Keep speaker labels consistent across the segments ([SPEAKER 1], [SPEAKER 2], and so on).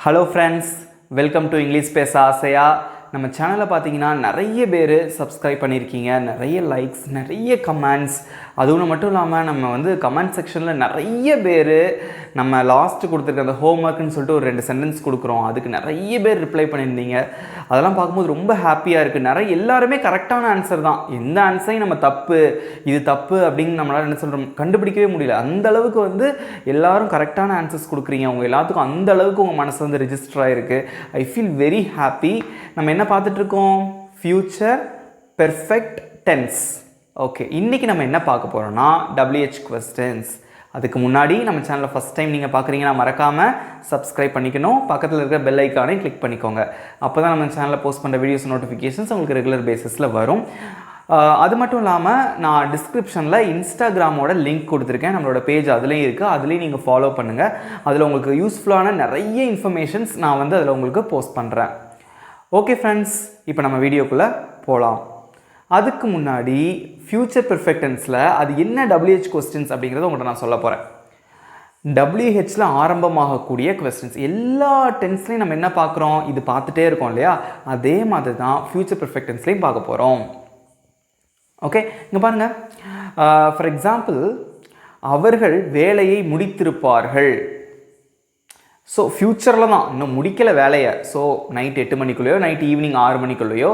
[SPEAKER 1] Hello friends, welcome to English pesa Aasaya. நம்ம சேனலை பார்த்தீங்கன்னா நிறைய பேர் சப்ஸ்கிரைப் பண்ணியிருக்கீங்க, நிறைய லைக்ஸ், நிறைய கமெண்ட்ஸ். அதுவும் மட்டும் இல்லாமல் நம்ம வந்து கமெண்ட் செக்ஷனில் நிறைய பேர் நம்ம லாஸ்ட்டு கொடுத்துருக்க அந்த ஹோம் ஒர்க்குன்னு சொல்லிட்டு ஒரு 2 சென்டென்ஸ் கொடுக்குறோம், அதுக்கு நிறைய பேர் ரிப்ளை பண்ணியிருந்தீங்க. அதெல்லாம் பார்க்கும்போது ரொம்ப ஹாப்பியாக இருக்குது. எல்லாருமே கரெக்டான ஆன்சர் தான். எந்த ஆன்சரையும் நம்ம தப்பு, இது தப்பு அப்படின்னு நம்மளால் என்ன சொல்கிறோம் கண்டுபிடிக்கவே முடியல. அந்த அளவுக்கு வந்து எல்லாரும் கரெக்டான ஆன்சர்ஸ் கொடுக்குறீங்க. அவங்க எல்லாத்துக்கும் அந்த அளவுக்கு உங்கள் மனசு வந்து ரெஜிஸ்டர் ஆகிருக்கு. I feel very happy. நம்ம என்ன பார்த்துட்டு இருக்கோம்? Future perfect tense. ஓகே, இன்றைக்கி நம்ம என்ன பார்க்க போகிறோம்னா WH கொஸ்டின்ஸ். அதுக்கு முன்னாடி நம்ம சேனலை ஃபஸ்ட் டைம் நீங்கள் பார்க்குறீங்கன்னா மறக்காமல் சப்ஸ்கிரைப் பண்ணிக்கணும். பக்கத்தில் இருக்கிற பெல் ஐக்கானே கிளிக் பண்ணிக்கோங்க. அப்போ தான் நம்ம சேனலில் போஸ்ட் பண்ணுற வீடியோஸ் நோட்டிஃபிகேஷன்ஸ் உங்களுக்கு ரெகுலர் பேசிஸில் வரும். அது மட்டும் இல்லாமல் நான் டிஸ்கிரிப்ஷனில் இன்ஸ்டாகிராமோட லிங்க் கொடுத்துருக்கேன். நம்மளோட பேஜ் அதுலேயும் இருக்குது, அதுலேயும் நீங்கள் ஃபாலோ பண்ணுங்கள். அதில் உங்களுக்கு யூஸ்ஃபுல்லான நிறைய இன்ஃபர்மேஷன்ஸ் நான் வந்து அதில் உங்களுக்கு போஸ்ட் பண்ணுறேன். ஓகே ஃப்ரெண்ட்ஸ், இப்போ நம்ம வீடியோக்குள்ளே போகலாம். அதுக்கு முன்னாடி ஃபியூச்சர் பெர்ஃபெக்ட் டென்ஸில் அது என்ன WH கொஸ்டின்ஸ் அப்படிங்கிறத உங்கள்கிட்ட நான் சொல்ல போகிறேன். WHல ஆரம்பமாகக்கூடிய கொஸ்டின்ஸ் எல்லா டென்ஸ்லையும் நம்ம என்ன பார்க்குறோம், இது பார்த்துட்டே இருக்கோம் இல்லையா, அதே மாதிரி தான் ஃபியூச்சர் பெர்ஃபெக்ட் டென்ஸ்லையும் பார்க்க போகிறோம். ஓகே, இங்கே பாருங்கள். ஃபார் எக்ஸாம்பிள், அவர்கள் வேலையை முடித்திருப்பார்கள். ஸோ ஃப்யூச்சரில் தான், இன்னும் முடிக்கலை வேலையை. ஸோ நைட் 8 மணிக்குள்ளேயோ நைட் ஈவினிங் 6 மணிக்குள்ளேயோ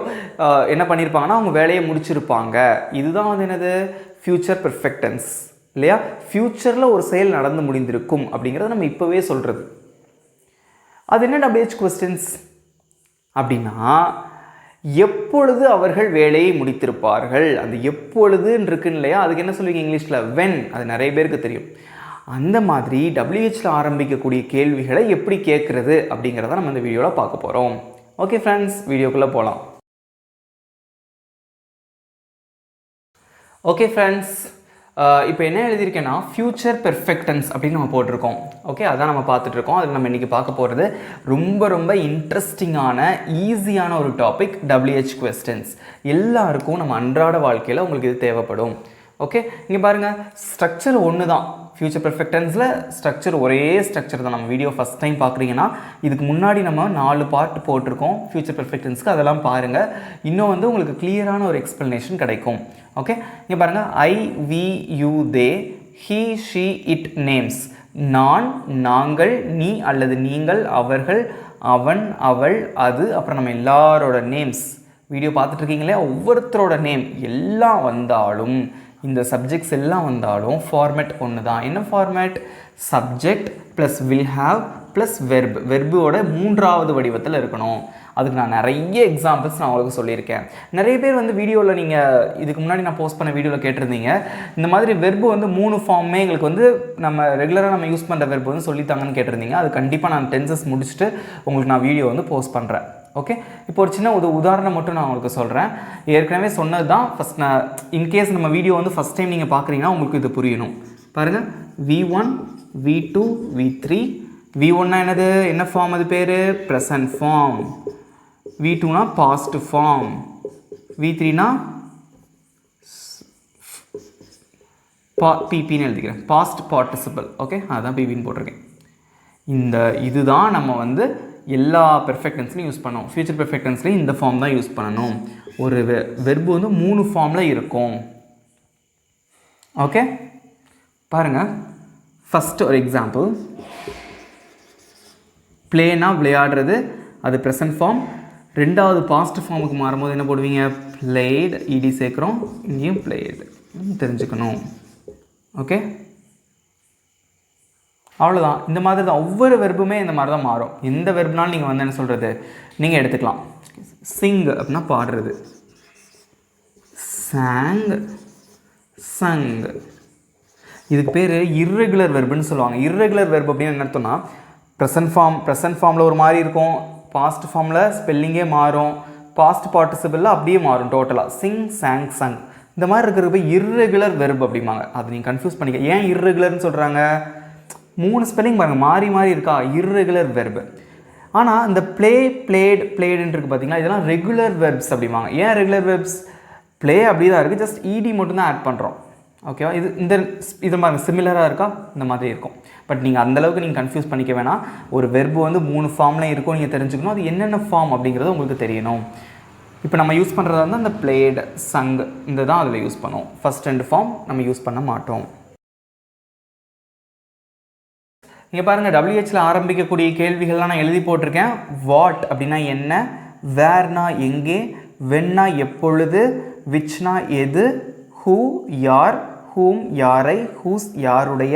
[SPEAKER 1] என்ன பண்ணியிருப்பாங்கன்னா அவங்க வேலையை முடிச்சிருப்பாங்க. இதுதான் வந்து என்னது, ஃப்யூச்சர் பெர்ஃபெக்ட் டென்ஸ் இல்லையா. ஃப்யூச்சரில் ஒரு செயல் நடந்து முடிந்திருக்கும் அப்படிங்கிறத நம்ம இப்போவே சொல்கிறது. அது என்ன WH கொஸ்டின்ஸ் அப்படின்னா, எப்பொழுது அவர்கள் வேலையை முடித்திருப்பார்கள். அந்த எப்பொழுதுன்னு இருக்குன்னு இல்லையா, அதுக்கு என்ன சொல்லுவீங்க இங்கிலீஷில்? வென். அது நிறைய பேருக்கு தெரியும். அந்த மாதிரி WHல ஆரம்பிக்கக்கூடிய கேள்விகளை எப்படி கேட்குறது அப்படிங்கிறத நம்ம இந்த வீடியோவில் பார்க்க போகிறோம். ஓகே ஃப்ரெண்ட்ஸ், வீடியோக்குள்ளே போகலாம். ஓகே ஃப்ரெண்ட்ஸ், இப்போ என்ன எழுதியிருக்கேன்னா ஃபியூச்சர் பெர்ஃபெக்ட் டென்ஸ் அப்படின்னு நம்ம போட்டிருக்கோம். ஓகே, அதான் நம்ம பார்த்துட்ருக்கோம். அதில் நம்ம இன்றைக்கி பார்க்க போகிறது ரொம்ப இன்ட்ரெஸ்டிங்கான ஈஸியான ஒரு டாபிக், WH கொஸ்டின்ஸ். எல்லாருக்கும் நம்ம அன்றாட வாழ்க்கையில் உங்களுக்கு இது தேவைப்படும். ஓகே, இங்கே பாருங்கள், ஸ்ட்ரக்சர் ஒன்று தான். ஃபியூச்சர் பெர்ஃபெக்ட் டென்ஸில் ஸ்ட்ரக்சர் ஒரே ஸ்ட்ரக்சர் தான். நம்ம வீடியோ ஃபஸ்ட் டைம் பார்க்குறீங்கன்னா இதுக்கு முன்னாடி நம்ம 4 பார்ட் போட்டிருக்கோம் ஃபியூச்சர் பெர்ஃபெக்ட் டென்ஸ்க்கு, அதெல்லாம் பாருங்கள். இன்னும் வந்து உங்களுக்கு கிளியரான ஒரு எக்ஸ்ப்ளனேஷன் கிடைக்கும். ஓகே, இங்கே பாருங்கள். I, we, you, they, he, she, it names. நான், நாங்கள், நீ அல்லது நீங்கள், அவர்கள், அவன், அவள், அது, அப்புறம் நம்ம எல்லாரோட நேம்ஸ். வீடியோ பார்த்துட்ருக்கீங்களே, ஒவ்வொருத்தரோட நேம் எல்லாம் வந்தாலும், இந்த சப்ஜெக்ட்ஸ் எல்லாம் வந்தாலும் ஃபார்மேட் ஒன்று தான். என்ன format? Subject plus will have plus verb. வெர்போட 3வது வடிவத்தில் இருக்கணும். அதுக்கு நான் நிறைய எக்ஸாம்பிள்ஸ் நான் உங்களுக்கு சொல்லியிருக்கேன். நிறைய பேர் வந்து வீடியோவில் நீங்கள் இதுக்கு முன்னாடி நான் போஸ்ட் பண்ண வீடியோவில் கேட்டிருந்தீங்க, இந்த மாதிரி வெர்பு வந்து 3 ஃபார்மே எங்களுக்கு வந்து நம்ம ரெகுலராக நம்ம யூஸ் பண்ணுற வெர்பு வந்து சொல்லித்தாங்கன்னு கேட்டிருந்தீங்க. அது கண்டிப்பாக நான் டென்சஸ் முடிச்சுட்டு உங்களுக்கு நான் வீடியோ வந்து போஸ்ட் பண்ணுறேன். ஓகே, இப்போ ஒரு சின்ன உதாரணம் மட்டும் நான் உங்களுக்கு சொல்கிறேன். ஏற்கனவே சொன்னது தான். ஃபஸ்ட் நான் இன்கேஸ் நம்ம வீடியோ வந்து ஃபஸ்ட் டைம் நீங்கள் பார்க்குறீங்கன்னா உங்களுக்கு இது புரியணும். பாருங்கள், V1, V2, V3. V1னா என்னது, என்ன ஃபார்ம், அது பேர் ப்ரெசன்ட் ஃபார்ம். V2னா பாஸ்ட் ஃபார்ம். V3னா பிபின்னு எழுதிக்கிறேன், பாஸ்ட் பார்ட்டிசிபிள். ஓகே, அதுதான் பிபின்னு போட்டிருக்கேன். இதுதான் நம்ம வந்து எல்லா பெர்ஃபெக்ட் டென்ஸ்லையும் யூஸ் பண்ணோம். ஃபியூச்சர் பெர்ஃபெக்ட் டென்ஸ்லையும் இந்த ஃபார்ம் தான் யூஸ் பண்ணணும். ஒரு வெர்பு வந்து 3 ஃபார்மில் இருக்கும். ஓகே, பாருங்கள். ஃபஸ்ட்டு ஒரு எக்ஸாம்பிள், ப்ளேனா விளையாடுறது, அது ப்ரெசன்ட் ஃபார்ம். 2வது பாஸ்ட் ஃபார்முக்கு மாறும்போது என்ன போடுவீங்க? பிளேட். இடி சேர்க்குறோம், இங்கேயும் பிளேட். தெரிஞ்சுக்கணும். ஓகே, அவ்வளோதான். இந்த மாதிரி தான் ஒவ்வொரு வெர்புமே இந்த மாதிரி தான் மாறும். எந்த வெர்புனாலும் நீங்கள் வந்து என்ன சொல்கிறது நீங்கள் எடுத்துக்கலாம். சிங் அப்படின்னா பாடுறது, சாங், சங். இதுக்கு பேர் இர்ரெகுலர் வெர்புன்னு சொல்லுவாங்க. இர்ரெகுலர் வெர்பு அப்படின்னு என்ன அர்த்தம்னா, ப்ரெசன்ட் ஃபார்மில் ஒரு மாதிரி இருக்கும், பாஸ்ட் ஃபார்மில் ஸ்பெல்லிங்கே மாறும், பாஸ்ட் பார்ட்டிசிபிளில் அப்படியே மாறும் டோட்டலாக. சிங், சாங், சங். இந்த மாதிரி இருக்கிறது போய் இர்ரெகுலர் வெர்பு அப்படிம்பாங்க. அது நீங்கள் கன்ஃபியூஸ் பண்ணிக்க. ஏன் இர்ரெகுலர்னு சொல்கிறாங்க? 3 ஸ்பெல்லிங் பாருங்கள், மாறி இருக்கா, இர்ரெகுலர் வெர்பு. ஆனால் இந்த ப்ளே, பிளேட், பிளேடுன்னு இருக்குது பார்த்தீங்களா, இதெல்லாம் ரெகுலர் வெர்ப்ஸ் அப்படிம்பாங்க. ஏன் ரெகுலர் வெர்ப்ஸ்? ப்ளே அப்படி தான் இருக்குது, ஜஸ்ட் இடி மட்டும் தான் ஆட் பண்ணுறோம். ஓகேவா? இது மாதிரி சிமிலராக இருக்கா? இந்த மாதிரி இருக்கும். பட் நீங்கள் அந்தளவுக்கு நீங்கள் கன்ஃபியூஸ் பண்ணிக்க வேணாம். ஒரு வெர்பு வந்து 3 ஃபார்மில் இருக்கும், நீங்கள் தெரிஞ்சுக்கணும். அது என்னென்ன ஃபார்ம் அப்படிங்கிறது உங்களுக்கு தெரியணும். இப்போ நம்ம யூஸ் பண்ணுறதா இருந்தால் அந்த பிளேடு, சங் இந்த தான் அதில் யூஸ் பண்ணுவோம். ஃபஸ்ட் 2 ஃபார்ம் நம்ம யூஸ் பண்ண மாட்டோம். இங்கே பாருங்கள், WHல ஆரம்பிக்கக்கூடிய கேள்விகள்லாம் நான் எழுதி போட்டிருக்கேன். வாட் அப்படின்னா என்ன, வேர்னா எங்கே, வென்னா எப்பொழுது, விச்னா எது, ஹூ யார், ஹூம் யாரை, ஹூஸ் யாருடைய,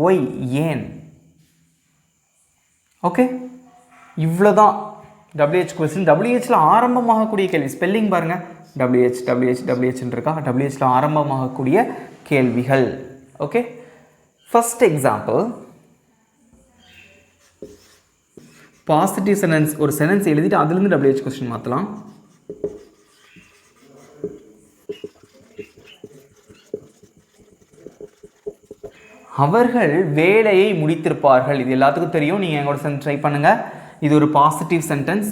[SPEAKER 1] ஒய் ஏன். ஓகே, இவ்வளோதான் WH கொஸ்டின். WHல ஆரம்பமாகக்கூடிய கேள்வி ஸ்பெல்லிங் பாருங்கள், WHன்னு இருக்கா? WHல ஆரம்பமாகக்கூடிய கேள்விகள். Okay, first example, positive sentence. ஒரு சென்டென்ஸ் எழுதிட்டு அதுலேருந்து WH கொஸ்டின் மாற்றலாம். அவர்கள் வேலையை முடித்திருப்பார்கள். இது எல்லாத்துக்கும் தெரியும். நீங்கள் எங்களோட சென்டென்ஸ் ட்ரை பண்ணுங்கள். இது ஒரு பாசிட்டிவ் சென்டென்ஸ்.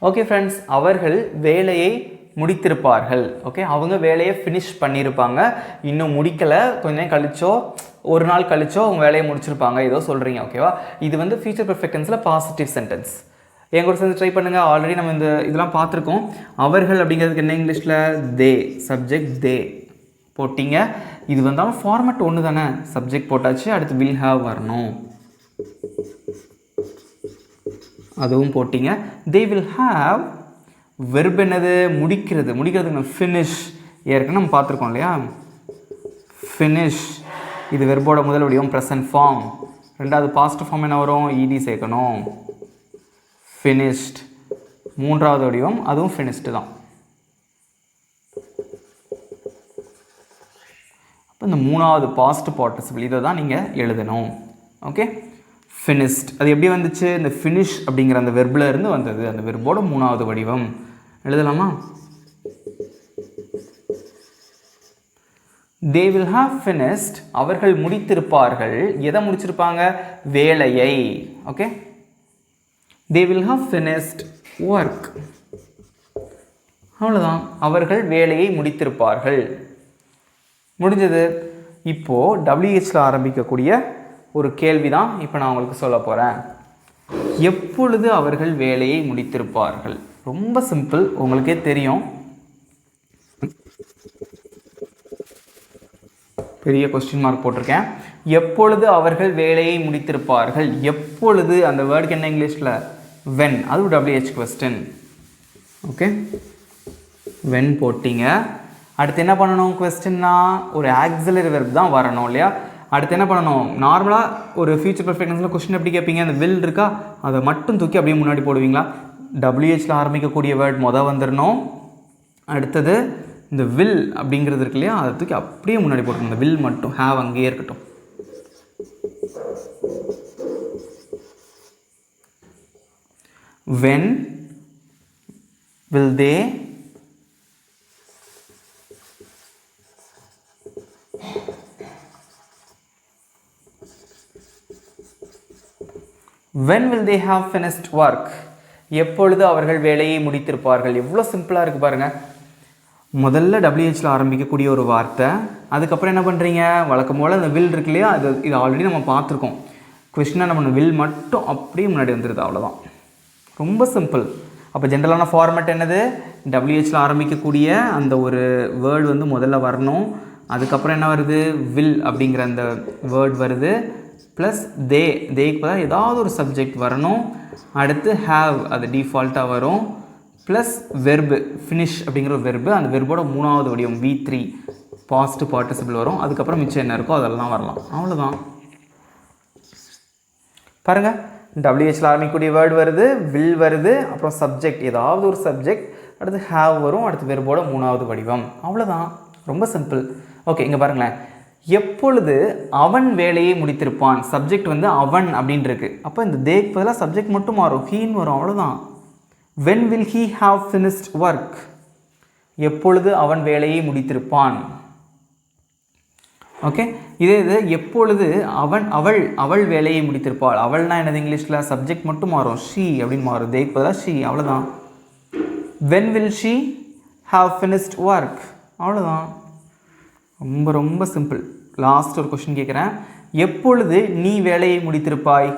[SPEAKER 1] ஓகே ஃப்ரெண்ட்ஸ், அவர்கள் வேலையை முடித்திருப்பார்கள். ஓகே, அவங்க வேலையை ஃபினிஷ் பண்ணியிருப்பாங்க. இன்னும் முடிக்கலை, கொஞ்சம் கழிச்சோ, ஒரு நாள் கழிச்சோ அவங்க வேலையை முடிச்சிருப்பாங்க, ஏதோ சொல்கிறீங்க. ஓகேவா? இது வந்து ஃபியூச்சர் பெர்ஃபெக்ட் டென்ஸில் பாசிட்டிவ் சென்டென்ஸ். எங்களோட சேர்ந்து ட்ரை பண்ணுங்கள். ஆல்ரெடி நம்ம இதெல்லாம் பார்த்துருக்கோம். அவர்கள் அப்படிங்கிறதுக்கு என்ன இங்கிலீஷில்? தே, சப்ஜெக்ட் தே போட்டிங்க. இது வந்தாலும் ஃபார்மேட் ஒன்று தானே, சப்ஜெக்ட் போட்டாச்சு, அடுத்து வில் ஹேவ் வரணும், அதுவும் போட்டிங்க. They will have. வெர்ப் என்னது? முடிக்கிறதுக்கு ஃபினிஷ். ஏற்கனவே நம்ம பார்த்துருக்கோம் இல்லையா? ஃபினிஷ் இது வெர்போட முதல் வடிவம் ப்ரெசன்ட் ஃபார்ம். ரெண்டாவது பாஸ்ட் ஃபார்ம் என்ன வரும்? இடி சேர்க்கணும், ஃபினிஷ்ட். மூன்றாவது வடிவம் அதுவும் ஃபினிஷ்டு தான். அப்போ இந்த மூணாவது பாஸ்ட் பார்ட்டிசிபிள் இதை தான் நீங்கள் எழுதணும். Okay, finished. அது எப்படி வந்துச்சு? இந்த ஃபினிஷ் அப்படிங்கிற அந்த வெர்பில் இருந்து வந்தது. அந்த வெர்போட மூணாவது வடிவம் எழுதலாமா? they will have finished. அவர்கள் முடித்திருப்பார்கள். எதை முடிச்சிருப்பாங்க? வேலையை. Okay, they will have finished work. அவ்வளோதான், அவர்கள் வேலையை முடித்திருப்பார்கள். முடிஞ்சது. இப்போது WHல ஆரம்பிக்கக்கூடிய ஒரு கேள்வி தான் இப்போ நான் உங்களுக்கு சொல்ல போகிறேன். எப்பொழுது அவர்கள் வேலையை முடித்திருப்பார்கள்? ரொம்ப சிம்பிள், உங்களுக்கே தெரியும். பெரிய கொஸ்டின் மார்க் போட்டிருக்கேன். எப்பொழுது அவர்கள் வேலையை முடித்திருப்பார்கள்? எப்பொழுது அந்த வேர்டுக்கு என்ன இங்கிலீஷில்? வென். அது WH கொஸ்டின். ஓகே, வென் போட்டிங்க. அடுத்து என்ன பண்ணணும்? கொஸ்டின்னா ஒரு ஆக்சிலரி வெர்ப் தான் வரணும் இல்லையா? அடுத்து என்ன பண்ணணும்? நார்மலாக ஒரு ஃபியூச்சர் பெர்ஃபெக்ட் டென்ஸில் கொஸ்டின் எப்படி கேட்பீங்க? அந்த வில் இருக்கா, அதை மட்டும் தூக்கி அப்படியே முன்னாடி போடுவீங்களா? WHல ஆரம்பிக்கக்கூடிய வேர்ட் மொதல் வந்துடணும். அடுத்தது இந்த வில் அப்படிங்கிறது இருக்கு இல்லையா, அதை தூக்கி அப்படியே முன்னாடி போட்டுருங்க. இந்த வில் மட்டும், ஹேவ் அங்கேயே இருக்கட்டும். when will they have finished work? எப்பொழுது அவர்கள் வேலையை முடித்திருப்பார்கள்? எவ்வளோ சிம்பிளாக இருக்குது பாருங்கள். முதல்ல WHல ஆரம்பிக்கக்கூடிய ஒரு வார்த்தை, அதுக்கப்புறம் என்ன பண்ணுறீங்க? வழக்கம் போல் அந்த வில் இருக்கு இல்லையா, இது ஆல்ரெடி நம்ம பார்த்துருக்கோம். கொஸ்டினாக நம்ம வில் மட்டும் அப்படியே முன்னாடி வந்துடுது, அவ்வளோதான். ரொம்ப சிம்பிள். அப்போ ஜென்ரலான ஃபார்மேட் என்னது? WHல ஆரம்பிக்கக்கூடிய அந்த ஒரு வேர்டு வந்து முதல்ல வரணும். அதுக்கப்புறம் என்ன வருது? வில் அப்படிங்கிற அந்த வேர்ட் வருது. ப்ளஸ் தேக்கு பதிலாக ஏதாவது ஒரு சப்ஜெக்ட் வரணும். அடுத்து ஹேவ், அது டிஃபால்ட்டாக வரும். ப்ளஸ் வெர்பு, ஃபினிஷ் அப்படிங்கிற ஒரு வெர்பு, அந்த வெர்போட மூணாவது வடிவம் V3 பாஸ்ட் பார்ட்டிசிபிள் வரும். அதுக்கப்புறம் மிச்சம் என்ன இருக்கோ அதெல்லாம் வரலாம். அவ்வளோதான். பாருங்கள், WHல ஆரம்பிக்கக்கூடிய வேர்டு வருது, வில் வருது, அப்புறம் சப்ஜெக்ட் ஏதாவது ஒரு சப்ஜெக்ட், அடுத்து ஹேவ் வரும், அடுத்து வெர்போட மூணாவது வடிவம். அவ்வளோதான், ரொம்ப சிம்பிள். ஓகே, இங்கே பாருங்களேன். எப்பொழுது அவன் வேலையை முடித்திருப்பான்? சப்ஜெக்ட் வந்து அவன் அப்படின்னு இருக்கு. அப்போ இந்த தேக்கு பதிலாக சப்ஜெக்ட் மட்டும் மாறும், ஹீன்னு வரும். அவ்வளோதான். when will he have finished work? எப்பொழுது அவன் வேலையை முடித்திருப்பான்? ஓகே, இது எப்பொழுது அவள் வேலையை முடித்திருப்பாள்? அவள்னா என்னது இங்கிலீஷில்? சப்ஜெக்ட் மட்டும் மாறும், she அப்படின்னு மாறும். தேக்கு பதிலாக she. அவ்வளோதான். when will she have finished work? அவ்வளோதான், ரொம்ப ரொம்ப சிம்பிள். லாஸ்ட் ஒரு கொஸ்டின் கேட்குறேன். எப்பொழுது நீ வேலையை முடித்திருப்பாய்?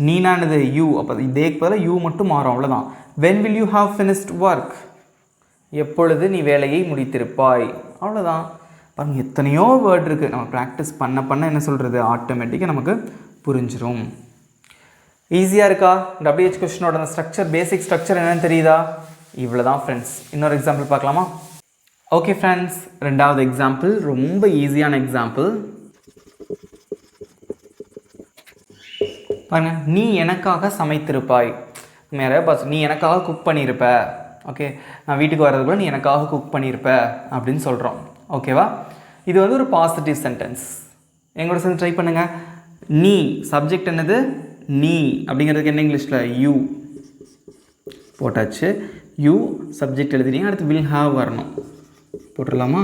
[SPEAKER 1] நீனானது யூ, அப்போ இதேக்கு பதிலாக யூ மட்டும் மாறும், அவ்வளோதான். When will you have finished work? எப்பொழுது நீ வேலையை முடித்திருப்பாய், அவ்வளோதான். பாருங்கள், எத்தனையோ வேர்ட் இருக்குது. நம்ம ப்ராக்டிஸ் பண்ண பண்ண என்ன சொல்கிறது, ஆட்டோமேட்டிக்காக நமக்கு புரிஞ்சிடும். ஈஸியாக இருக்கா? டபிள்யூஹெச் கொஸ்டினோட ஸ்ட்ரக்சர், பேசிக் ஸ்ட்ரக்சர் என்னென்னு தெரியுதா? இவ்வளோ தான் ஃப்ரெண்ட்ஸ். இன்னொரு எக்ஸாம்பிள் பார்க்கலாமா? ஓகே ஃப்ரெண்ட்ஸ், ரெண்டாவது எக்ஸாம்பிள் ரொம்ப ஈஸியான எக்ஸாம்பிள் பாருங்க. நீ எனக்காக சமைத்திருப்பாய். நிறைய நீ எனக்காக குக் பண்ணியிருப்ப. ஓகே, நான் வீட்டுக்கு வர்றதுக்குள்ள நீ எனக்காக குக் பண்ணியிருப்ப அப்படின்னு சொல்கிறோம். ஓகேவா? இது வந்து ஒரு பாசிட்டிவ் சென்டென்ஸ். எங்களோட சேர்ந்து ட்ரை பண்ணுங்கள். நீ சப்ஜெக்ட் என்னது? நீ அப்படிங்கிறதுக்கு என்ன இங்கிலீஷில்? யூ போட்டாச்சு. யூ சப்ஜெக்ட் எழுதுறீங்க. அடுத்து வில் ஹாவ் வரணும். போட்டுடலாமா?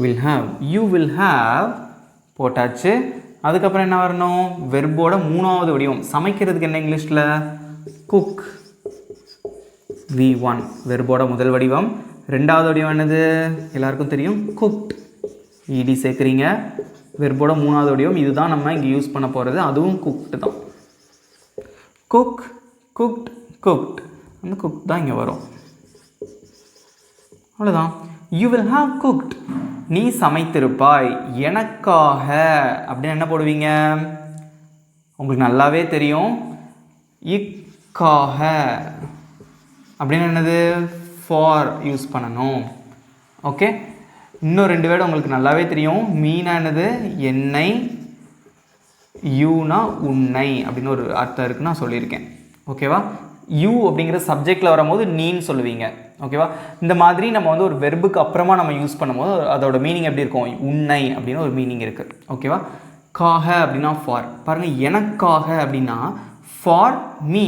[SPEAKER 1] Will have, you will have போட்டாச்சு. அதுக்கப்புறம் என்ன வரணும்? வெர்போட மூணாவது வடிவம். சமைக்கிறதுக்கு என்ன இங்கிலீஷில்? குக். V1 வெர்போட முதல் வடிவம். ரெண்டாவது வடிவம் என்னது? எல்லாருக்கும் தெரியும், குக்ட். இடி சேர்க்குறீங்க. வெர்போட மூணாவது வடிவம் இதுதான் நம்ம இங்கே யூஸ் பண்ண போகிறது. அதுவும் குக்ட் தான். Cook, cooked, cooked. அந்த குக் தான் இங்கே வரும். அவ்வளோதான். You will have cooked. நீ சமைத்திருப்பாய். எனக்காக அப்படின்னு என்ன போடுவீங்க? உங்களுக்கு நல்லாவே தெரியும், இக்காக அப்படின்னு என்னது? ஃபார் யூஸ் பண்ணணும். ஓகே, இன்னும் ரெண்டு வேர்டு உங்களுக்கு நல்லாவே தெரியும். மீனா என்னது? என்னை, யூனா உன்னை அப்படின்னு ஒரு அர்த்தம் இருக்குன்னு நான் சொல்லியிருக்கேன். ஓகேவா? யூ அப்படிங்கிற சப்ஜெக்டில் வரும்போது நீன்னு சொல்லுவீங்க. ஓகேவா? இந்த மாதிரி நம்ம வந்து ஒரு வெர்புக்கு அப்புறமா நம்ம யூஸ் பண்ணும்போது அதோட மீனிங் எப்படி இருக்கும்? உன்னை அப்படின்னு ஒரு மீனிங் இருக்குது. ஓகேவா? காக அப்படின்னா ஃபார். பாருங்கள், எனக்காக அப்படின்னா ஃபார் மீ.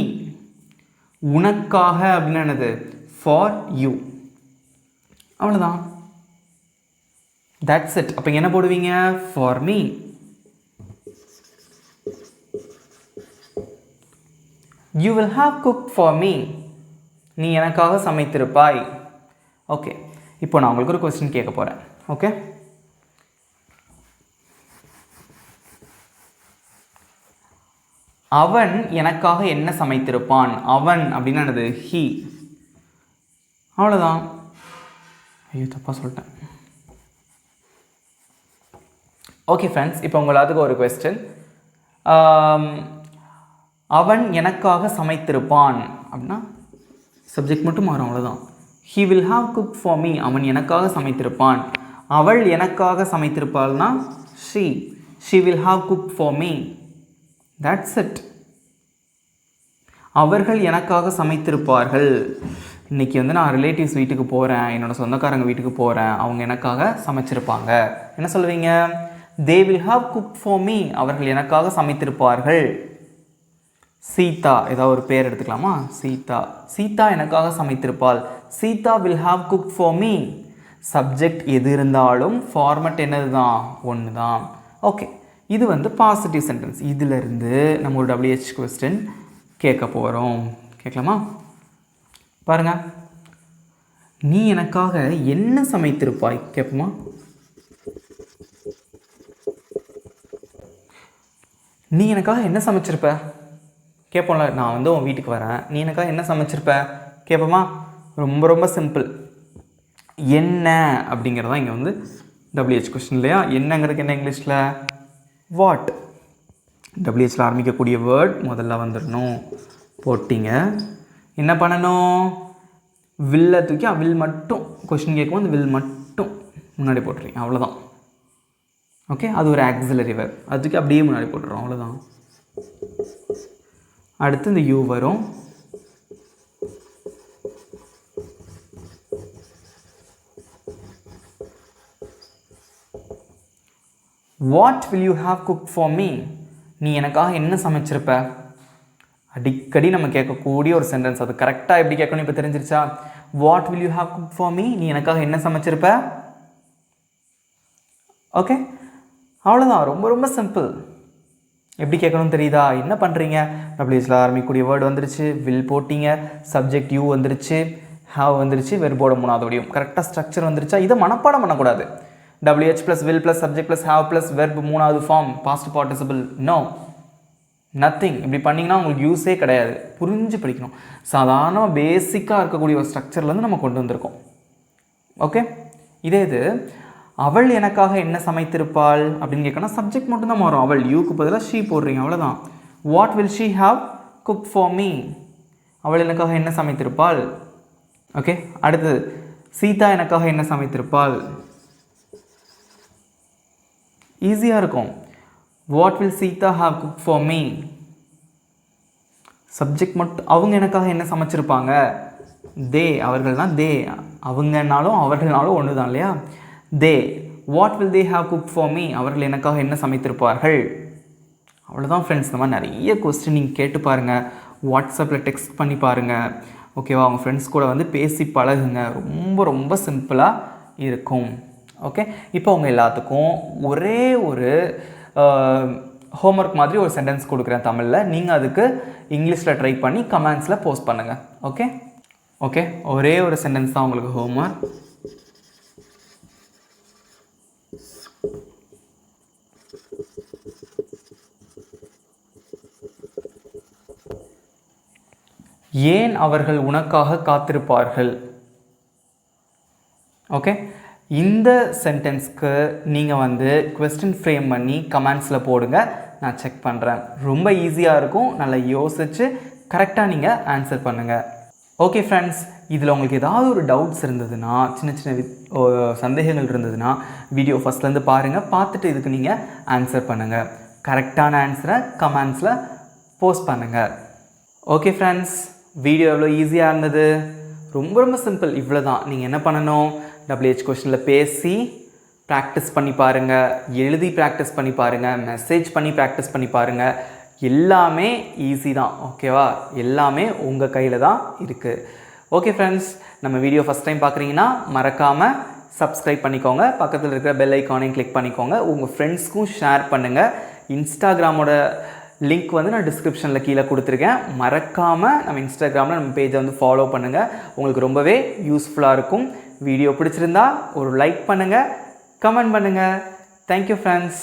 [SPEAKER 1] உனக்காக அப்படின்னா என்னது? For you. அவ்வளோதான். That's it. அப்போ என்ன போடுவீங்க? For me. You will have cooked for me. நீ எனக்காக சமைத்திருப்பாய். ஓகே, இப்போ நான் உங்களுக்கு ஒரு கொஸ்டின் கேட்க போகிறேன். ஓகே, அவன் எனக்காக என்ன சமைத்திருப்பான்? அவன் அப்படின்னா என்னது? ஹீ. அவ்வளோதான். ஐயோ, தப்பாக சொல்லிட்டேன். ஓகே ஃப்ரெண்ட்ஸ், இப்போ உங்களுக்கு ஒரு கொஸ்டின். அவன் எனக்காக சமைத்திருப்பான் அப்படின்னா சப்ஜெக்ட் மட்டும் மாறும், அவ்வளோதான். He will have cook for me. அவன் எனக்காக சமைத்திருப்பான். அவள் எனக்காக சமைத்திருப்பாள்னா she. She will have cook for me. That's it. அவர்கள் எனக்காக சமைத்திருப்பார்கள். இன்றைக்கி வந்து நான் ரிலேட்டிவ்ஸ் வீட்டுக்கு போகிறேன், என்னோடய சொந்தக்காரங்க வீட்டுக்கு போகிறேன், அவங்க எனக்காக சமைச்சிருப்பாங்க. என்ன சொல்லுவீங்க? They will have cook for me. அவர்கள் எனக்காக சமைத்திருப்பார்கள். சீதா, ஏதாவது ஒரு பேர் எடுத்துக்கலாமா? சீதா. சீதா எனக்காக சமைத்திருப்பாள். Sita will have cook for me. Subject எது இருந்தாலும் ஃபார்மட் என்னது தான்? ஒன்று தான். ஓகே, இது வந்து பாசிட்டிவ் சென்டென்ஸ். இதிலிருந்து நம்ம ஒரு WH கொஸ்டின் கேட்க போகிறோம். கேட்கலாமா? பாருங்கள், நீ எனக்காக என்ன சமைத்திருப்பாய் கேட்போமா? நீ எனக்காக என்ன சமைச்சிருப்ப கேட்போம்ல. நான் வந்து உன் வீட்டுக்கு வரேன், நீ எனக்காக என்ன சமைச்சிருப்ப கேட்போமா? ரொம்ப ரொம்ப சிம்பிள். என்ன அப்படிங்கிறதான் இங்கே வந்து WH கொஸ்டின் இல்லையா? என்னங்கிறதுக்கு என்ன இங்கிலீஷில்? வாட். WHல ஆரம்பிக்கக்கூடிய வேர்ட் முதல்ல வந்துடணும். போட்டிங்க. என்ன பண்ணணும்? வில்லை தூக்கி வில் மட்டும் கொஸ்டின் கேட்கும்போது அந்த வில் மட்டும் முன்னாடி போட்டுறீங்க, அவ்வளோதான். ஓகே, அது ஒரு ஆக்சிலரி வேர்ட். அது தூக்கி அப்படியே முன்னாடி போட்டுறோம், அவ்வளோதான். அடுத்து இந்த யூ வரும். What will you have cooked for me? நீ எனக்காக என்ன சமைச்சிருப்ப? அடிக்கடி நம்ம கேட்கக்கூடிய ஒரு சென்டென்ஸ். அது கரெக்டாக எப்படி கேட்கணும் இப்போ தெரிஞ்சிருச்சா? What will you have cooked for me? நீ எனக்காக என்ன சமைச்சிருப்ப? ஓகே, அவ்வளோதான். ரொம்ப ரொம்ப சிம்பிள். எப்படி கேட்கணும்னு தெரியுதா? என்ன பண்ணுறீங்க? WHல ஆரம்பிக்கக்கூடிய வேர்டு வந்துருச்சு, வில் போட்டிங்க, சப்ஜெக்ட் யூ வந்துருச்சு, have வந்துருச்சு, வெர்போட மூணாவது வடிவம். கரெக்டாக ஸ்ட்ரக்சர் வந்துருச்சா? இதை மனப்பாடம் பண்ணக்கூடாது. WH + will + subject + have + verb மூணாவது form past participle. No, nothing. இப்படி பண்ணிங்கன்னா உங்களுக்கு யூஸே கிடையாது. புரிஞ்சு படிக்கணும். சாதாரண பேசிக்காக இருக்கக்கூடிய ஒரு ஸ்ட்ரக்சர்லேருந்து நம்ம கொண்டு வந்திருக்கோம். ஓகே, இதே இது அவள் எனக்காக என்ன சமைத்திருப்பாள் அப்படின்னு கேட்கணும். சப்ஜெக்ட் மட்டும் தான் மாறும். அவள், யூக்கு பதிலாக ஷீ போடுறீங்க, அவ்வளோதான். What will she have cook for me? அவள் எனக்காக என்ன சமைத்திருப்பாள்? ஓகே, அடுத்தது சீதா எனக்காக என்ன சமைத்திருப்பாள்? ஈஸியாக இருக்கும். What will Sita have cook for me? Subject மட்டும். அவங்க எனக்காக என்ன சமைச்சிருப்பாங்க? தே, அவர்கள்னால் தே. அவங்கனாலும் அவர்கள்னாலும் ஒன்று தான் இல்லையா? They. What will they have cook for me? அவர்கள் எனக்காக என்ன சமைத்திருப்பார்கள்? அவ்வளோதான் ஃப்ரெண்ட்ஸ். இந்த மாதிரி நிறைய கொஸ்டின் நீங்கள் கேட்டு பாருங்கள். வாட்ஸ்அப்பில் டெக்ஸ்ட் பண்ணி பாருங்கள். ஓகேவா? அவங்க ஃப்ரெண்ட்ஸ் கூட வந்து பேசி பழகுங்க. ரொம்ப ரொம்ப சிம்பிளாக இருக்கும். ஓகே, இப்போ அவங்க எல்லாத்துக்கும் ஒரே ஒரு ஹோம்ஒர்க் மாதிரி ஒரு சென்டென்ஸ் கொடுக்குறேன் தமிழில். நீங்கள் அதுக்கு இங்கிலீஷில் ட்ரை பண்ணி கமெண்ட்ஸில் போஸ்ட் பண்ணுங்கள். ஓகே ஓகே, ஒரே ஒரு சென்டென்ஸ் தான் உங்களுக்கு ஹோம்ஒர்க். ஏன் அவர்கள் உனக்காக காத்திருப்பார்கள்? ஓகே, இந்த சென்டென்ஸ்க்கு நீங்கள் வந்து கொஸ்டின் ஃப்ரேம் பண்ணி கமெண்ட்ஸில் போடுங்க. நான் செக் பண்ணுறேன். ரொம்ப ஈஸியாக இருக்கும். நல்லா யோசித்து கரெக்டாக நீங்கள் ஆன்சர் பண்ணுங்கள். ஓகே ஃப்ரெண்ட்ஸ், இதில் உங்களுக்கு ஏதாவது ஒரு டவுட்ஸ் இருந்ததுன்னா, சின்ன சின்ன சந்தேகங்கள் இருந்ததுன்னா வீடியோ ஃபஸ்ட்லேருந்து பாருங்கள். பார்த்துட்டு இதுக்கு நீங்கள் ஆன்சர் பண்ணுங்கள். கரெக்டான ஆன்சரை கமெண்ட்ஸில் போஸ்ட் பண்ணுங்கள். ஓகே ஃப்ரெண்ட்ஸ், வீடியோ எவ்வளோ ஈஸியாக இருந்தது? ரொம்ப ரொம்ப சிம்பிள். இவ்வளோ தான். நீங்கள் என்ன பண்ணணும்? WH கொஸ்டினில் பேசி ப்ராக்டிஸ் பண்ணி பாருங்கள், எழுதி ப்ராக்டிஸ் பண்ணி பாருங்கள், மெசேஜ் பண்ணி ப்ராக்டிஸ் பண்ணி பாருங்கள். எல்லாமே ஈஸி தான். ஓகேவா? எல்லாமே உங்கள் கையில் தான் இருக்குது. ஓகே ஃப்ரெண்ட்ஸ், நம்ம வீடியோ ஃபஸ்ட் டைம் பார்க்குறீங்கன்னா மறக்காமல் சப்ஸ்கிரைப் பண்ணிக்கோங்க. பக்கத்தில் இருக்கிற பெல் ஐக்கானையும் கிளிக் பண்ணிக்கோங்க. உங்கள் ஃப்ரெண்ட்ஸ்க்கும் ஷேர் பண்ணுங்கள். இன்ஸ்டாகிராமோட லிங்க் வந்து நான் டிஸ்கிரிப்ஷனில் கீழே கொடுத்துருக்கேன். மறக்காமல் நம்ம இன்ஸ்டாகிராமில் நம்ம பேஜை வந்து ஃபாலோ பண்ணுங்கள். உங்களுக்கு ரொம்பவே யூஸ்ஃபுல்லாக இருக்கும். வீடியோ பிடிச்சிருந்தா ஒரு லைக் பண்ணுங்கள், கமெண்ட் பண்ணுங்கள். Thank you friends.